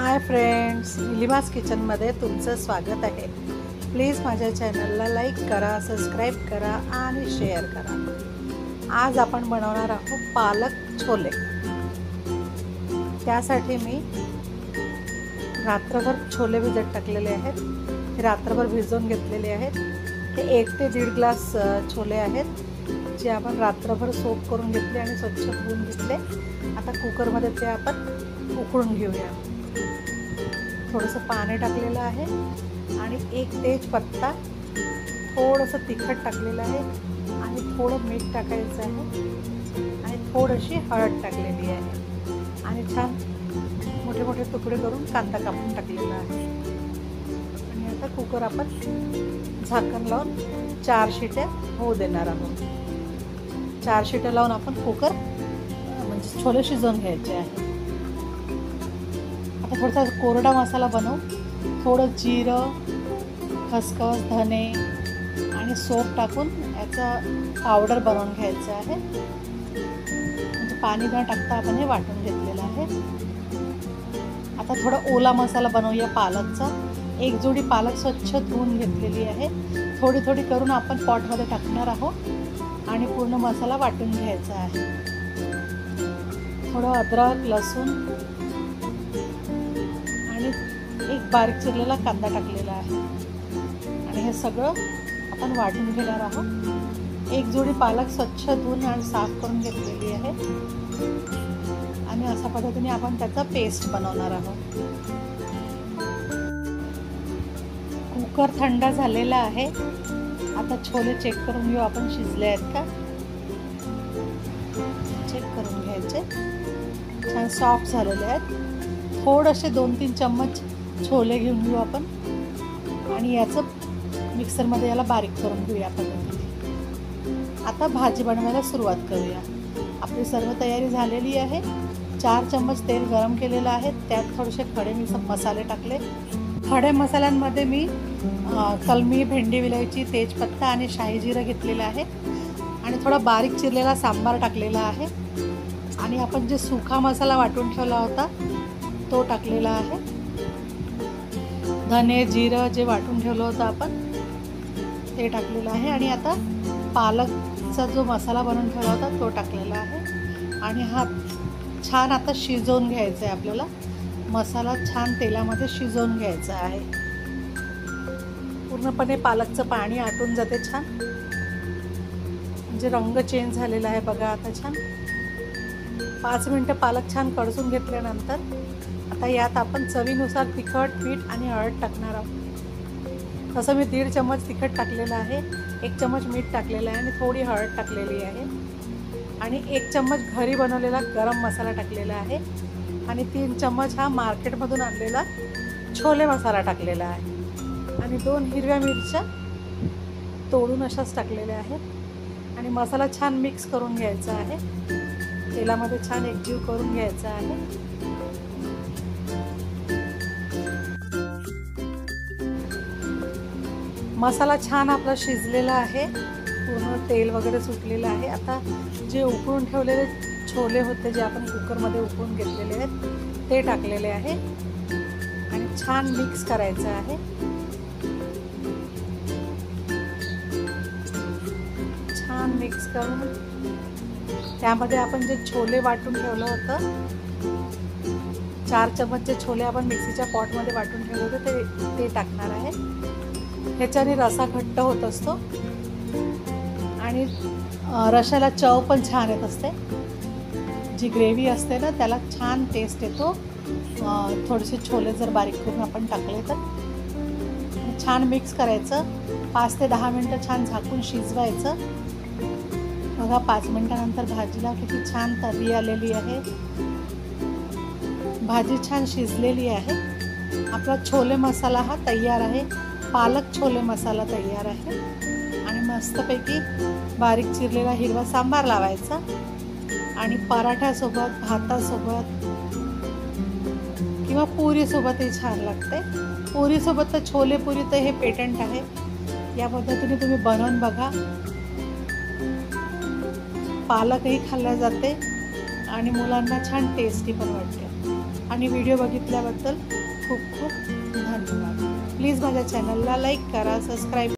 Hi friends, निलिमास किचनमध्ये तुमचं स्वागत आहे। प्लीज माझ्या चॅनलला लाईक करा, सबस्क्राईब करा आणि शेअर करा। आज आपण बनवणार आहोत पालक छोले। त्यासाठी मी रात्रभर छोले भिजत टाकलेले आहेत। रात्रभर भिजवून घेतलेले आहेत। हे 1 ते 1.5 ग्लास छोले आहेत, जे आपण रात्रभर सोक करून घेतले आणि स्वच्छ धुवून घेतले। आता कुकरमध्ये ते आपण उकळून घेऊया। थोडंसं पाणी टाकलेलं आहे आणि 1 तेजपत्ता, थोडंसं तिखट टाकलेलं आहे आणि थोडं मीठ टाकायचं आहे आणि थोडीशी हळद टाकलेली आहे आणि छान मोठे मोठे तुकडे करून कांदा कापून टाकलेला आहे। आणि आता कुकर आपण झाकण लावून 4 शिट्या होऊ देणार आहोत। 4 शिट्या लावून आपण कुकर म्हणजे छोले शिजवून घ्यायचे आहे। आता थोडासा कोरडा मसाला बनवू। थोडं जिरं, खसखस, धने आणि सोप टाकून याचा पावडर बनवून घ्यायचं आहे। म्हणजे पाणी न टाकता आपण हे वाटून घेतलेलं आहे। आता थोडा ओला मसाला बनवूया पालकचा। 1 जोडी पालक स्वच्छ धुवून घेतलेली आहे। थोडी थोडी करून आपण पॉटमध्ये टाकणार आहोत आणि पूर्ण मसाला वाटून घ्यायचा आहे। थोडं अद्रक, लसूण आणि 1 बारीक चिरलेला कांदा टाकलेला आहे आणि हे सगळं आपण वाटून घेणार आहोत। 1 जोडी पालक स्वच्छ धुवून आणि साफ करून घेतलेली आहे आणि अशा पद्धतीने आपण त्याचा पेस्ट बनवणार आहोत। कुकर थंड झालेला आहे। आता छोले चेक करून घेऊ आपण शिजले आहेत का। चेक करून घ्यायचे, छान सॉफ्ट झालेले आहेत। थोडेसे 2-3 चम्मच छोले घेऊन घेऊ आपण आणि याचं मिक्सरमध्ये याला बारीक करून घेऊया पद्धतीने। आता भाजी बनवायला सुरुवात करूया। आपली सर्व तयारी झालेली आहे। 4 चम्मच तेल गरम केलेलं आहे। त्यात थोडेसे खडे मसाले टाकले। खडे मसाल्यांमध्ये मी कलमी, भेंडी विलायची, तेजपत्ता आणि शाही जिरं घेतलेलं आहे आणि थोडा बारीक चिरलेला सांबार टाकलेला आहे आणि आपण जे सुखा मसाला वाटून ठेवला होता तो टाकलेला आहे। धने, जिरं जे वाटून ठेवलं होतं आपण ते टाकलेलं आहे आणि आता पालकचा जो मसाला बनवून ठेवला होता तो टाकलेला आहे आणि हा छान आता शिजवून घ्यायचा आहे। आपल्याला मसाला छान तेलामध्ये शिजवून घ्यायचा आहे। पूर्णपणे पालकचं पाणी आटून जाते छान, म्हणजे रंग चेंज झालेला आहे बघा आता छान। 5 मिनिटं पालक छान कढसून घेतल्यानंतर आता यात आपण चवीनुसार तिखट, मीठ आणि हळद टाकणार आहोत। तसं मी 1.5 चम्मच तिखट टाकलेलं आहे, 1 चम्मच मीठ टाकलेलं आहे आणि थोडी हळद टाकलेली आहे आणि 1 चम्मच घरी बनवलेला गरम मसाला टाकलेला आहे आणि 3 चम्मच हा मार्केटमधून आणलेला छोले मसाला टाकलेला आहे आणि 2 हिरव्या मिरच्या तोडून अशाच टाकलेल्या आहेत आणि मसाला छान मिक्स करून घ्यायचा आहे। तेलामध्ये छान एकजीव करून घ्यायचा आहे। मसाला छान आपला शिजलेला आहे, पूर्ण तेल वगैरे सुटलेलं आहे। आता जे उकळून ठेवलेले छोले होते, जे आपण कुकरमध्ये उकळून घेतलेले आहेत ते टाकलेले आहे आणि छान मिक्स करायचं आहे। छान मिक्स करून त्यामध्ये आपण जे छोले वाटून ठेवलं होतं, 4 चम्मच जे छोले आपण मिक्सीच्या पॉटमध्ये वाटून ठेवले होते ते टाकणार आहे। ह्याच्याने रसा घट्ट होत असतो आणि रशाला चव पण छान येत असते। जी ग्रेव्ही असते ना त्याला छान टेस्ट येतो। थोडेसे छोले जर बारीक करून आपण टाकले तर छान मिक्स करायचं। 5 ते 10 मिनटं छान झाकून शिजवायचं। बघा 5 मिनिटानंतर भाजीला किती छान तर्री आलेली आहे। भाजी छान शिजलेली आहे। आपला छोले मसाला हा तयार आहे। पालक छोले मसाला तयार आहे आणि मस्तपैकी बारीक चिरलेला हिरवा सांबार लावायचा आणि पराठ्यासोबत, भातासोबत किंवा पुरीसोबतही छान लागते। पुरीसोबत तर छोले पुरी तर हे पेटंट आहे। या पद्धतीने तुम्ही बनवून बघा। पालकही खाल्ला जाते आणि मुलांना छान टेस्टी पण वाटते। आणि व्हिडिओ बघितल्याबद्दल खूप खूप धन्यवाद. प्लीज माझ्या चॅनलला लाईक करा, सबस्क्राईब